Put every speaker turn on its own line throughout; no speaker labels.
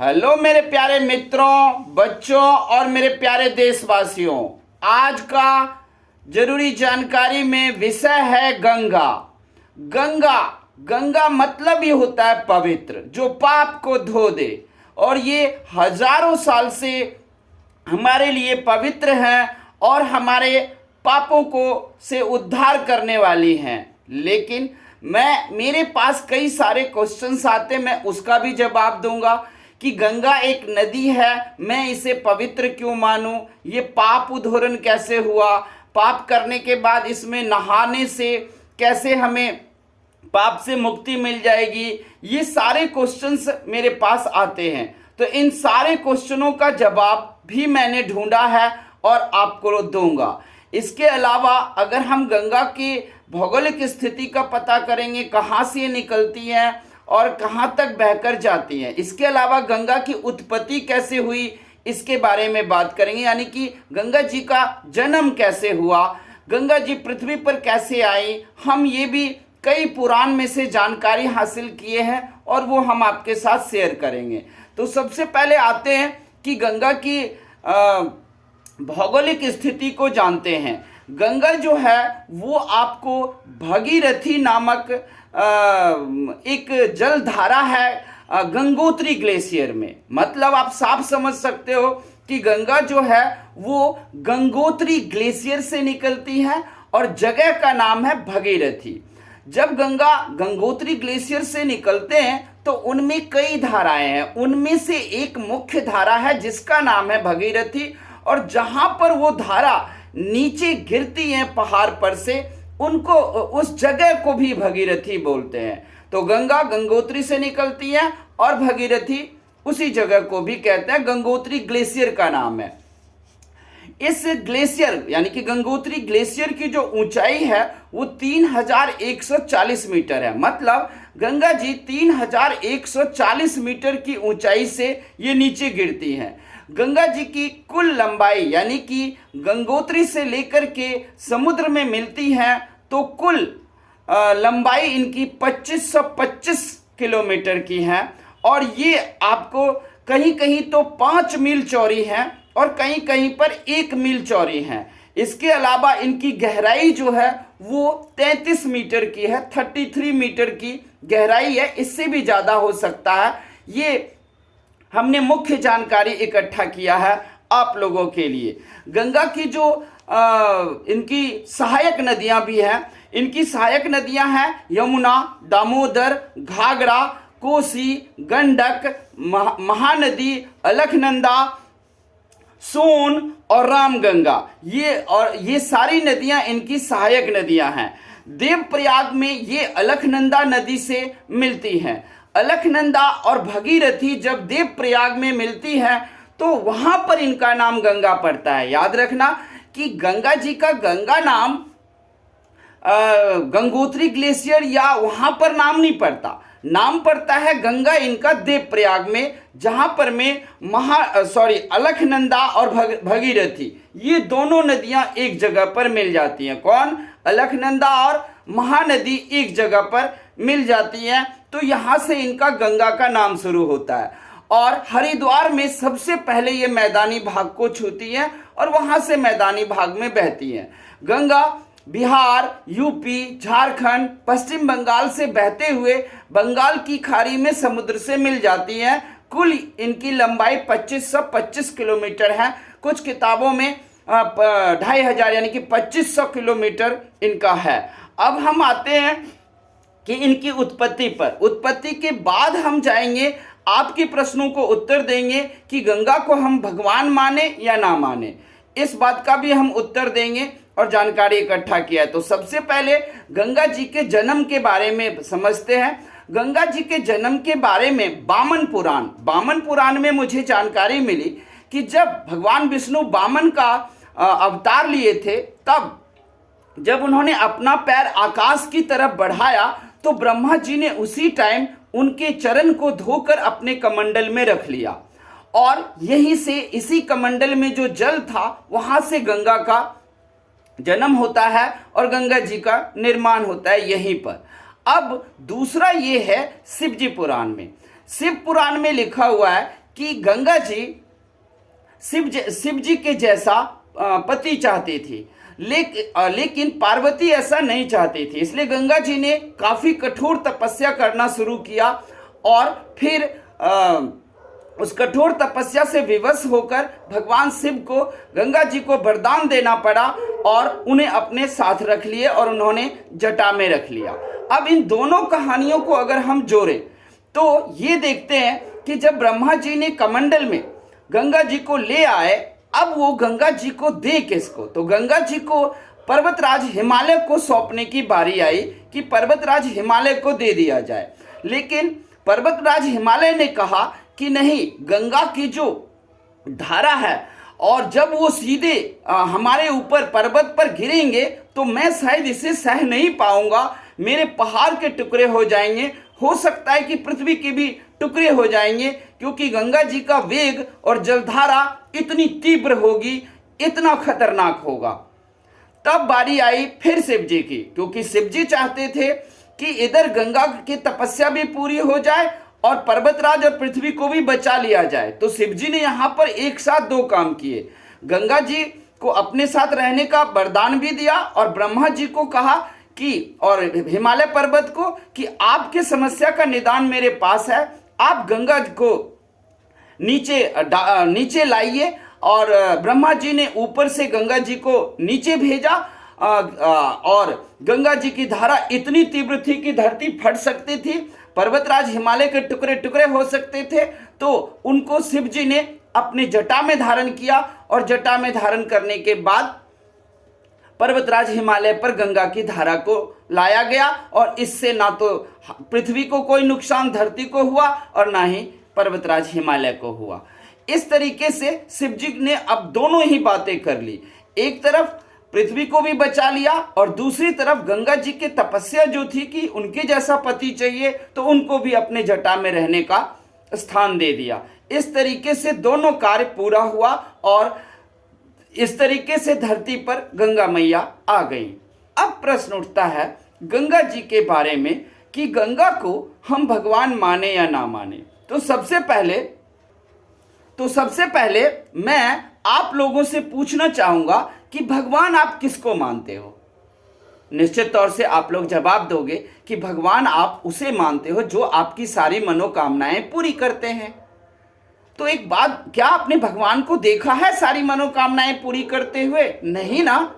Hello मेरे प्यारे मित्रों, बच्चों और मेरे प्यारे देशवासियों। आज का जरूरी जानकारी में विषय है गंगा। गंगा गंगा मतलब ही होता है पवित्र, जो पाप को धो दे। और ये हजारों साल से हमारे लिए पवित्र हैं और हमारे पापों को से उद्धार करने वाली हैं। लेकिन मेरे पास कई सारे क्वेश्चंस आते, मैं उसका भी जवाब दूंगा कि गंगा एक नदी है, मैं इसे पवित्र क्यों मानूं, ये पाप उद्धरण कैसे हुआ, पाप करने के बाद इसमें नहाने से कैसे हमें पाप से मुक्ति मिल जाएगी। ये सारे क्वेश्चंस मेरे पास आते हैं, तो इन सारे क्वेश्चनों का जवाब भी मैंने ढूंढा है और आपको दूंगा। इसके अलावा अगर हम गंगा की भौगोलिक स्थिति का पता करेंगे, कहाँ से ये निकलती हैं और कहाँ तक बहकर जाती हैं। इसके अलावा गंगा की उत्पत्ति कैसे हुई, इसके बारे में बात करेंगे, यानी कि गंगा जी का जन्म कैसे हुआ, गंगा जी पृथ्वी पर कैसे आई। हम ये भी कई पुराण में से जानकारी हासिल किए हैं और वो हम आपके साथ शेयर करेंगे। तो सबसे पहले आते हैं कि गंगा की भौगोलिक स्थिति को जानते हैं। गंगा जो है वो आपको भगीरथी नामक एक जलधारा है गंगोत्री ग्लेशियर में। मतलब आप साफ समझ सकते हो कि गंगा जो है वो गंगोत्री ग्लेशियर से निकलती है और जगह का नाम है भगीरथी। जब गंगा गंगोत्री ग्लेशियर से निकलते हैं तो उनमें कई धाराएं हैं, उनमें से एक मुख्य धारा है जिसका नाम है भगीरथी। और जहां पर वो धारा नीचे गिरती है पहाड़ पर से, उनको उस जगह को भी भगीरथी बोलते हैं। तो गंगा गंगोत्री से निकलती है और भगीरथी उसी जगह को भी कहते हैं, गंगोत्री ग्लेशियर का नाम है। इस ग्लेशियर यानी कि गंगोत्री ग्लेशियर की जो ऊंचाई है वो 3140 मीटर है। मतलब गंगा जी 3140 मीटर की ऊंचाई से ये नीचे गिरती हैं। गंगा जी की कुल लंबाई यानी कि गंगोत्री से लेकर के समुद्र में मिलती है तो कुल लंबाई इनकी 2525 किलोमीटर की है। और ये आपको कहीं कहीं तो 5 मील चौड़ी है और कहीं कहीं पर 1 मील चौड़ी है। इसके अलावा इनकी गहराई जो है वो 33 मीटर की है, 33 मीटर की गहराई है, इससे भी ज़्यादा हो सकता है। ये हमने मुख्य जानकारी इकट्ठा किया है आप लोगों के लिए। गंगा की जो इनकी सहायक नदियां भी हैं, इनकी सहायक नदियां हैं यमुना, दामोदर, घाघरा, कोसी, गंडक, महानदी, अलकनंदा, सोन और रामगंगा। ये सारी नदियां इनकी सहायक नदियां हैं। देवप्रयाग में ये अलकनंदा नदी से मिलती हैं। अलकनंदा और भगीरथी जब देवप्रयाग में मिलती है तो वहां पर इनका नाम गंगा पड़ता है। याद रखना कि गंगा जी का गंगा नाम गंगोत्री ग्लेशियर या वहां पर नाम नहीं पड़ता, नाम पड़ता है गंगा इनका देवप्रयाग में, जहां पर में अलकनंदा और भगीरथी ये दोनों नदियां एक जगह पर मिल जाती हैं। कौन? अलकनंदा और महानदी एक जगह पर मिल जाती हैं। तो यहां से इनका गंगा का नाम शुरू होता है और हरिद्वार में सबसे पहले ये मैदानी भाग को छूती है और वहां से मैदानी भाग में बहती है। गंगा बिहार, यूपी, झारखंड, पश्चिम बंगाल से बहते हुए बंगाल की खाड़ी में समुद्र से मिल जाती है। कुल इनकी लंबाई 2525 किलोमीटर है। कुछ किताबों में 2500 यानी कि 2500 किलोमीटर इनका है। अब हम आते हैं कि इनकी उत्पत्ति पर। उत्पत्ति के बाद हम जाएंगे, आपके प्रश्नों को उत्तर देंगे कि गंगा को हम भगवान माने या ना माने, इस बात का भी हम उत्तर देंगे और जानकारी इकट्ठा किया है। तो सबसे पहले गंगा जी के जन्म के बारे में समझते हैं। गंगा जी के जन्म के बारे में वामन पुराण में मुझे जानकारी मिली कि जब भगवान विष्णु वामन का अवतार लिए थे, तब जब उन्होंने अपना पैर आकाश की तरफ बढ़ाया तो ब्रह्मा जी ने उसी टाइम उनके चरण को धोकर अपने कमंडल में रख लिया और यहीं से इसी कमंडल में जो जल था वहां से गंगा का जन्म होता है और गंगा जी का निर्माण होता है यहीं पर। अब दूसरा ये है शिव पुराण में लिखा हुआ है कि गंगा जी शिव जी के जैसा पति चाहती थी, लेकिन पार्वती ऐसा नहीं चाहती थी। इसलिए गंगा जी ने काफी कठोर तपस्या करना शुरू किया और फिर उस कठोर तपस्या से विवश होकर भगवान शिव को गंगा जी को वरदान देना पड़ा और उन्हें अपने साथ रख लिए और उन्होंने जटा में रख लिया। अब इन दोनों कहानियों को अगर हम जोड़ें तो ये देखते हैं कि जब ब्रह्मा जी ने कमंडल में गंगा जी को ले आए, अब वो गंगा जी को दे किसको? तो गंगा जी को पर्वतराज हिमालय को सौंपने की बारी आई कि पर्वतराज हिमालय को दे दिया जाए। लेकिन पर्वतराज हिमालय ने कहा कि नहीं, गंगा की जो धारा है और जब वो सीधे हमारे ऊपर पर्वत पर गिरेंगे तो मैं शायद इसे सह नहीं पाऊंगा, मेरे पहाड़ के टुकड़े हो जाएंगे, हो सकता है कि पृथ्वी के भी टुकड़े हो जाएंगे, क्योंकि गंगा जी का वेग और जलधारा इतनी तीव्र होगी, इतना खतरनाक होगा। तब बारी आई फिर शिव जी की, क्योंकि शिव जी चाहते थे कि इधर गंगा की तपस्या भी पूरी हो जाए और पर्वतराज और पृथ्वी को भी बचा लिया जाए। तो शिव जी ने यहां पर एक साथ दो काम किए, गंगा जी को अपने साथ रहने का वरदान भी दिया और ब्रह्मा जी को कहा कि, और हिमालय पर्वत को, कि आपके समस्या का निदान मेरे पास है, आप गंगा को नीचे लाइए। और ब्रह्मा जी ने ऊपर से गंगा जी को नीचे भेजा और गंगा जी की धारा इतनी तीव्र थी कि धरती फट सकती थी, पर्वतराज हिमालय के टुकड़े टुकड़े हो सकते थे। तो उनको शिव जी ने अपने जटा में धारण किया और जटा में धारण करने के बाद पर्वतराज हिमालय पर गंगा की धारा को लाया गया और इससे ना तो पृथ्वी को कोई नुकसान धरती को हुआ और ना ही पर्वतराज हिमालय को हुआ। इस तरीके से शिव जी ने अब दोनों ही बातें कर ली, एक तरफ पृथ्वी को भी बचा लिया और दूसरी तरफ गंगा जी की तपस्या जो थी कि उनके जैसा पति चाहिए तो उनको भी अपने जटा में रहने का स्थान दे दिया। इस तरीके से दोनों कार्य पूरा हुआ और इस तरीके से धरती पर गंगा मैया आ गई। अब प्रश्न उठता है गंगा जी के बारे में कि गंगा को हम भगवान माने या ना माने। तो सबसे पहले मैं आप लोगों से पूछना चाहूंगा कि भगवान आप किसको मानते हो? निश्चित तौर से आप लोग जवाब दोगे कि भगवान आप उसे मानते हो जो आपकी सारी मनोकामनाएं पूरी करते हैं। तो एक बात, क्या आपने भगवान को देखा है सारी मनोकामनाएं पूरी करते हुए? नहीं ना।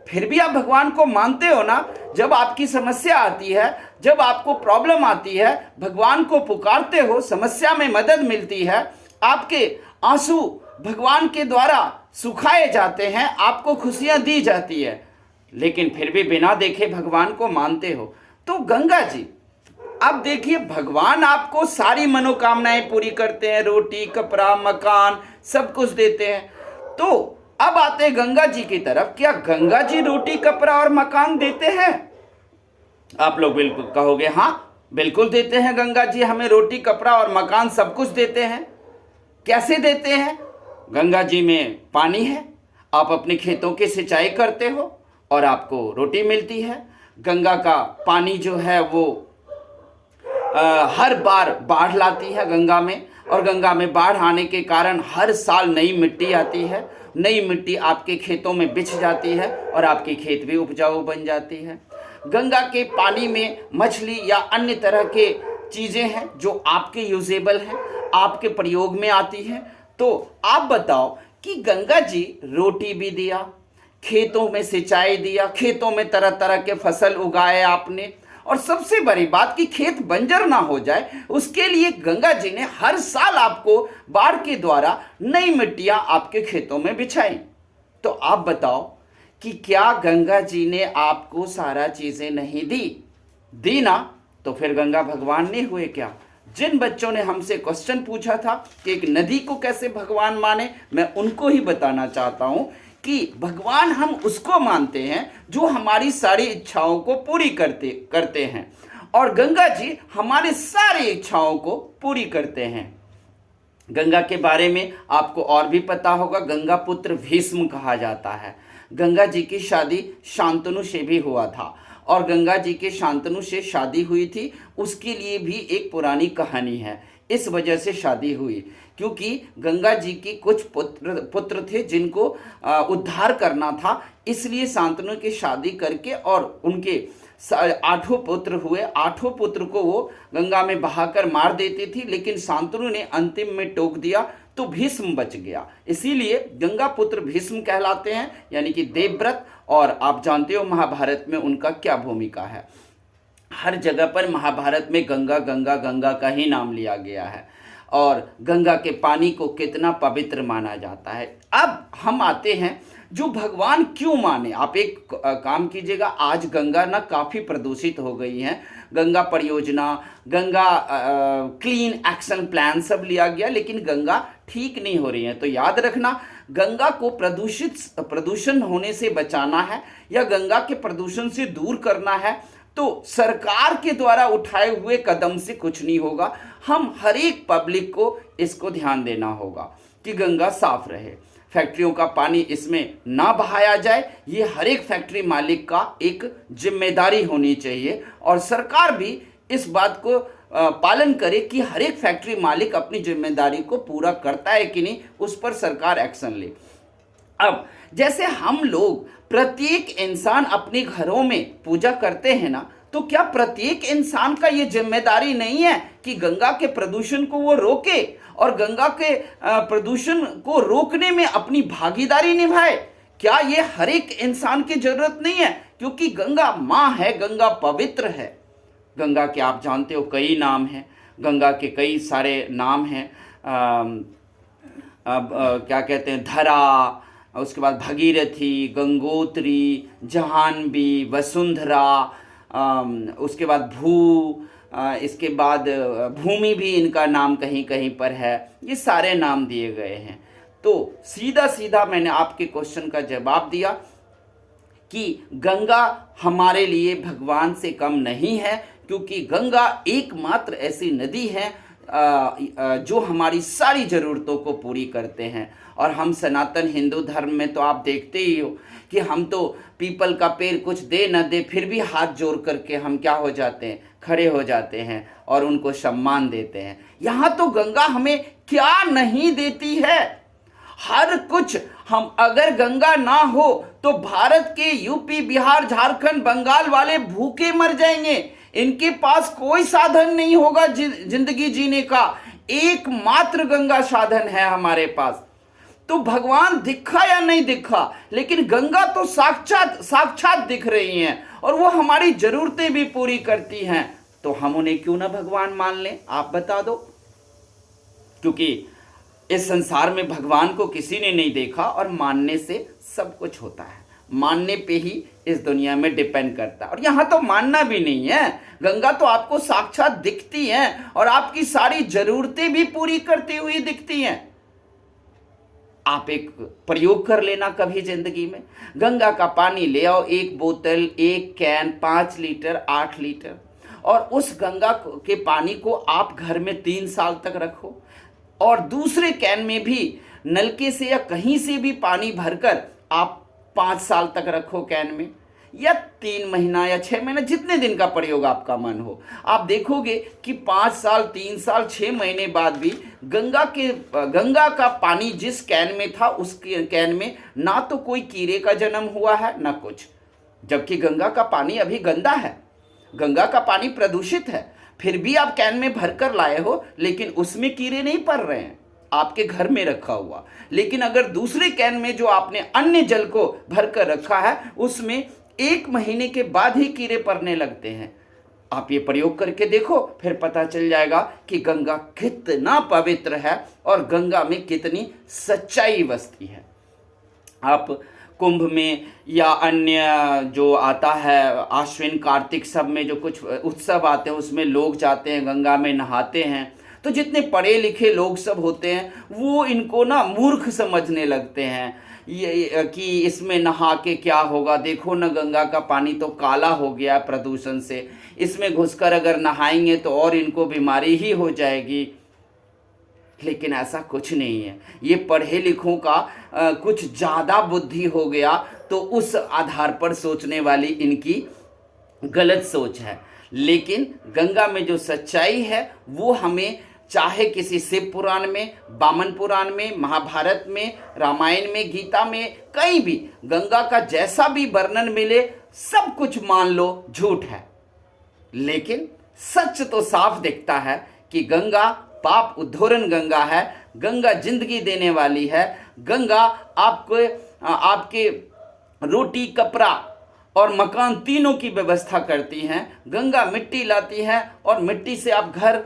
फिर भी आप भगवान को मानते हो ना। जब आपकी समस्या आती है, जब आपको प्रॉब्लम आती है, भगवान को पुकारते हो, समस्या में मदद मिलती है, आपके आंसू भगवान के द्वारा सुखाए जाते हैं, आपको खुशियां दी जाती है, लेकिन फिर भी बिना देखे भगवान को मानते हो। तो गंगा जी, अब देखिए, भगवान आपको सारी मनोकामनाएं पूरी करते हैं, रोटी कपड़ा मकान सब कुछ देते हैं। तो अब आते हैं गंगा जी की तरफ, क्या गंगा जी रोटी कपड़ा और मकान देते हैं? आप लोग बिल्कुल कहोगे हाँ बिल्कुल देते हैं, गंगा जी हमें रोटी कपड़ा और मकान सब कुछ देते हैं। कैसे देते हैं? गंगा जी में पानी है, आप अपने खेतों की सिंचाई करते हो और आपको रोटी मिलती है। गंगा का पानी जो है वो हर बार बाढ़ लाती है गंगा में, और गंगा में बाढ़ आने के कारण हर साल नई मिट्टी आती है, नई मिट्टी आपके खेतों में बिछ जाती है और आपकी खेत भी उपजाऊ बन जाती है। गंगा के पानी में मछली या अन्य तरह के चीज़ें हैं जो आपके यूजेबल हैं, आपके प्रयोग में आती हैं। तो आप बताओ कि गंगा जी रोटी भी दिया, खेतों में सिंचाई दिया, खेतों में तरह तरह के फसल उगाए आपने, और सबसे बड़ी बात कि खेत बंजर ना हो जाए उसके लिए गंगा जी ने हर साल आपको बाढ़ के द्वारा नई मिट्टियां आपके खेतों में बिछाई। तो आप बताओ कि क्या गंगा जी ने आपको सारा चीजें नहीं दी ना? तो फिर गंगा भगवान नहीं हुए क्या? जिन बच्चों ने हमसे क्वेश्चन पूछा था कि एक नदी को कैसे भगवान माने, मैं उनको ही बताना चाहता हूं कि भगवान हम उसको मानते हैं जो हमारी सारी इच्छाओं को पूरी करते हैं, और गंगा जी हमारी सारी इच्छाओं को पूरी करते हैं। गंगा के बारे में आपको और भी पता होगा, गंगा पुत्र भीष्म कहा जाता है। गंगा जी की शादी शांतनु से भी हुआ था, और गंगा जी के शांतनु से शादी हुई थी, उसके लिए भी एक पुरानी कहानी है इस वजह से शादी हुई, क्योंकि गंगा जी की कुछ पुत्र थे जिनको उद्धार करना था, इसलिए शांतनु की शादी करके और उनके 8 पुत्र हुए। 8 पुत्र को वो गंगा में बहाकर मार देती थी, लेकिन शांतनु ने अंतिम में टोक दिया तो भीष्म बच गया। इसीलिए गंगा पुत्र भीष्म कहलाते हैं, यानी कि देवव्रत। और आप जानते हो महाभारत में उनका क्या भूमिका है। हर जगह पर महाभारत में गंगा गंगा गंगा का ही नाम लिया गया है और गंगा के पानी को कितना पवित्र माना जाता है। अब हम आते हैं जो भगवान क्यों माने। आप एक काम कीजिएगा, आज गंगा ना काफ़ी प्रदूषित हो गई है। गंगा परियोजना, गंगा क्लीन एक्शन प्लान सब लिया गया, लेकिन गंगा ठीक नहीं हो रही है। तो याद रखना, गंगा को प्रदूषण होने से बचाना है या गंगा के प्रदूषण से दूर करना है तो सरकार के द्वारा उठाए हुए कदम से कुछ नहीं होगा। हम हर एक पब्लिक को इसको ध्यान देना होगा कि गंगा साफ रहे, फैक्ट्रियों का पानी इसमें ना बहाया जाए। ये हर एक फैक्ट्री मालिक का एक जिम्मेदारी होनी चाहिए और सरकार भी इस बात को पालन करे कि हर एक फैक्ट्री मालिक अपनी जिम्मेदारी को पूरा करता है कि नहीं, उस पर सरकार एक्शन ले। अब जैसे हम लोग प्रत्येक इंसान अपने घरों में पूजा करते हैं ना, तो क्या प्रत्येक इंसान का ये जिम्मेदारी नहीं है कि गंगा के प्रदूषण को वो रोके और गंगा के प्रदूषण को रोकने में अपनी भागीदारी निभाए? क्या ये हर एक इंसान की जरूरत नहीं है? क्योंकि गंगा माँ है, गंगा पवित्र है। गंगा के आप जानते हो कई नाम हैं, गंगा के कई सारे नाम हैं। क्या कहते हैं, धरा, उसके बाद भगीरथी, गंगोत्री, जहानवी, वसुंधरा, उसके बाद इसके बाद भूमि भी इनका नाम कहीं कहीं पर है। ये सारे नाम दिए गए हैं। तो सीधा सीधा मैंने आपके क्वेश्चन का जवाब दिया कि गंगा हमारे लिए भगवान से कम नहीं है, क्योंकि गंगा एकमात्र ऐसी नदी है जो हमारी सारी ज़रूरतों को पूरी करते हैं। और हम सनातन हिंदू धर्म में तो आप देखते ही हो कि हम तो पीपल का पेड़ कुछ दे न दे फिर भी हाथ जोड़ करके हम क्या हो जाते हैं, खड़े हो जाते हैं और उनको सम्मान देते हैं। यहाँ तो गंगा हमें क्या नहीं देती है, हर कुछ। हम अगर गंगा ना हो तो भारत के यूपी, बिहार, झारखंड, बंगाल वाले भूखे मर जाएंगे। इनके पास कोई साधन नहीं होगा जिंदगी जीने का, एकमात्र गंगा साधन है हमारे पास। तो भगवान दिखा या नहीं दिखा, लेकिन गंगा तो साक्षात दिख रही हैं और वो हमारी जरूरतें भी पूरी करती हैं। तो हम उन्हें क्यों ना भगवान मान लें? आप बता दो। क्योंकि इस संसार में भगवान को किसी ने नहीं देखा और मानने से सब कुछ होता है। मानने पे ही इस दुनिया में डिपेंड करता है। और यहाँ तो मानना भी नहीं है, गंगा तो आपको साक्षात दिखती हैं और आपकी सारी जरूरतें भी पूरी करती हुई दिखती हैं। आप एक प्रयोग कर लेना कभी जिंदगी में, गंगा का पानी ले आओ, एक बोतल, एक कैन, 5 लीटर, 8 लीटर, और उस गंगा के पानी को आप घर में 3 साल तक रखो और दूसरे कैन में भी नलके से या कहीं से भी पानी भरकर आप 5 साल तक रखो कैन में, या 3 महीना या 6 महीना, जितने दिन का प्रयोग आपका मन हो। आप देखोगे कि 5 साल, 3 साल, 6 महीने बाद भी गंगा का पानी जिस कैन में था उस कैन में ना तो कोई कीड़े का जन्म हुआ है ना कुछ। जबकि गंगा का पानी अभी गंदा है, गंगा का पानी प्रदूषित है, फिर भी आप कैन में भरकर लाए हो, लेकिन उसमें कीड़े नहीं पड़ रहे हैं आपके घर में रखा हुआ। लेकिन अगर दूसरे कैन में जो आपने अन्य जल को भरकर रखा है उसमें 1 महीने के बाद ही कीड़े पड़ने लगते हैं। आप ये प्रयोग करके देखो, फिर पता चल जाएगा कि गंगा कितना पवित्र है और गंगा में कितनी सच्चाई बसती है। आप कुंभ में या अन्य जो आता है आश्विन कार्तिक सब में जो कुछ उत्सव आते हैं उसमें लोग जाते हैं गंगा में नहाते हैं, तो जितने पढ़े लिखे लोग सब होते हैं वो इनको ना मूर्ख समझने लगते हैं ये कि इसमें नहा के क्या होगा, देखो ना गंगा का पानी तो काला हो गया प्रदूषण से, इसमें घुसकर अगर नहाएंगे तो और इनको बीमारी ही हो जाएगी। लेकिन ऐसा कुछ नहीं है, ये पढ़े लिखों का कुछ ज़्यादा बुद्धि हो गया तो उस आधार पर सोचने वाली इनकी गलत सोच है। लेकिन गंगा में जो सच्चाई है वो हमें चाहे किसी शिव पुराण में, वामन पुराण में, महाभारत में, रामायण में, गीता में, कहीं भी गंगा का जैसा भी वर्णन मिले सब कुछ मान लो झूठ है। लेकिन सच तो साफ दिखता है कि गंगा पाप उद्धरण गंगा है, गंगा जिंदगी देने वाली है, गंगा आपके रोटी, कपड़ा और मकान तीनों की व्यवस्था करती हैं। गंगा मिट्टी लाती है और मिट्टी से आप घर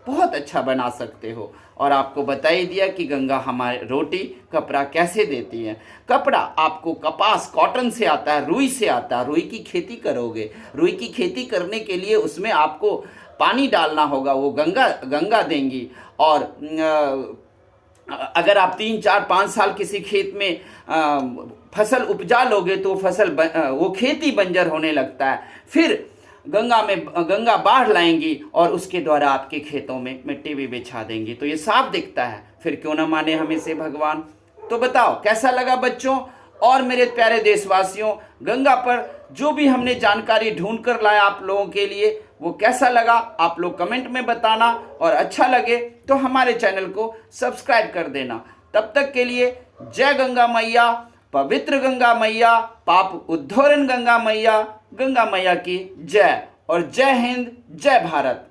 बहुत अच्छा बना सकते हो। और आपको बता ही दिया कि गंगा हमारे रोटी, कपड़ा कैसे देती है। कपड़ा आपको कपास, कॉटन से आता है, रुई से आता है। रुई की खेती करोगे, रुई की खेती करने के लिए उसमें आपको पानी डालना होगा, वो गंगा देंगी। और अगर आप 3, 4, 5 साल किसी खेत में फसल उपजा लोगे तो वो खेती बंजर होने लगता है। फिर गंगा बाढ़ लाएंगी और उसके द्वारा आपके खेतों में मिट्टी भी बिछा देंगी। तो ये साफ दिखता है, फिर क्यों ना माने हमें से भगवान। तो बताओ कैसा लगा बच्चों और मेरे प्यारे देशवासियों, गंगा पर जो भी हमने जानकारी ढूंढ कर लाया आप लोगों के लिए, वो कैसा लगा आप लोग कमेंट में बताना। और अच्छा लगे तो हमारे चैनल को सब्सक्राइब कर देना। तब तक के लिए जय गंगा मैया, पवित्र गंगा मैया, पाप उद्धरण गंगा मैया की जय। और जय हिंद, जय भारत।